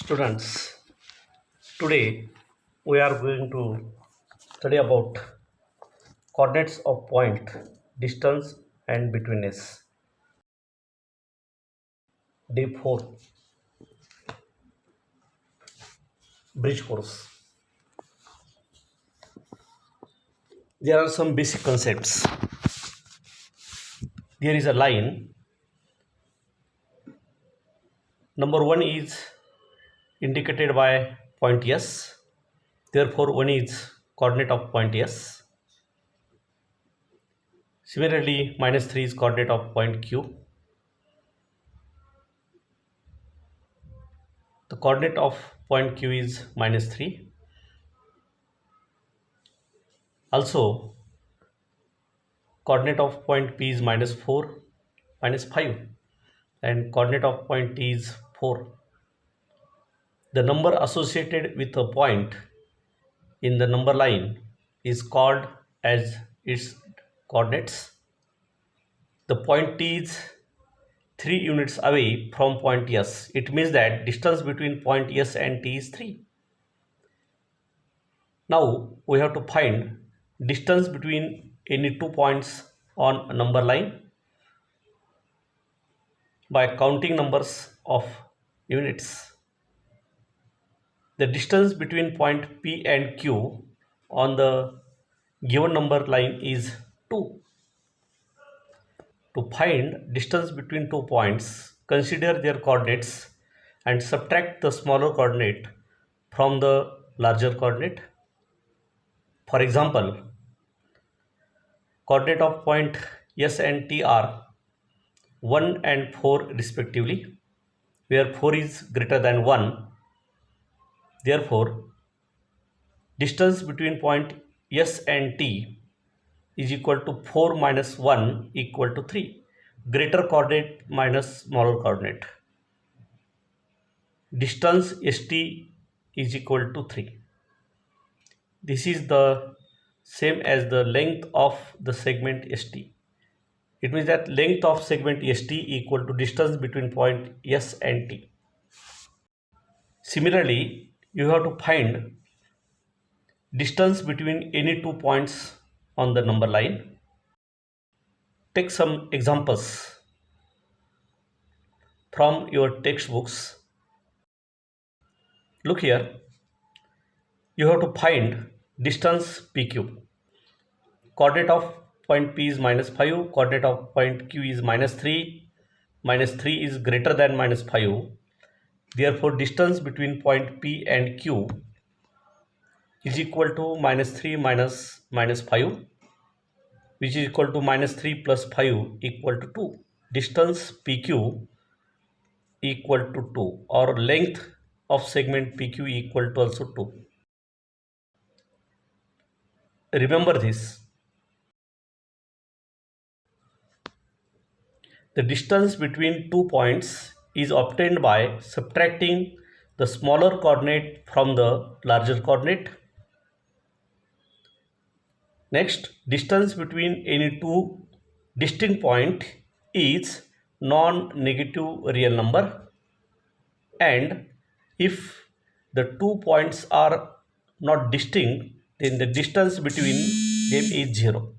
Students, today we are going to study about coordinates of point, distance and betweenness. Day 4, bridge course. There are some basic concepts. There is a line. Number 1 is indicated by point S. Therefore, 1 is coordinate of point S. Similarly, -3 is coordinate of point Q. The coordinate of point Q is -3. Also, coordinate of point P is -4, -5, and coordinate of point T is 4. The number associated with a point in the number line is called as its coordinates. The point T is 3 units away from point S. It means that distance between point S and T is 3. Now we have to find distance between any 2 points on a number line by counting numbers of units. The distance between point P and Q on the given number line is 2. To find distance between 2 points, consider their coordinates and subtract the smaller coordinate from the larger coordinate. For example, coordinate of point S and T are 1 and 4 respectively, where 4 is greater than 1. Therefore, distance between point S and T is equal to 4 minus 1 equal to 3. Greater coordinate minus smaller coordinate. Distance ST is equal to 3. This is the same as the length of the segment ST. It means that length of segment ST equal to distance between point S and T. Similarly, you have to find distance between any 2 points on the number line. Take some examples from your textbooks. Look here, you have to find distance PQ. Coordinate of point P is -5, coordinate of point Q is -3. -3 is greater than -5. Therefore, distance between point P and Q is equal to -3 minus -5, which is equal to -3 plus 5 equal to 2. Distance PQ equal to 2, or length of segment PQ equal to also 2. Remember this. The distance between 2 points is obtained by subtracting the smaller coordinate from the larger coordinate. Next, distance between any 2 distinct points is non-negative real number, and if the 2 points are not distinct, then the distance between them is 0.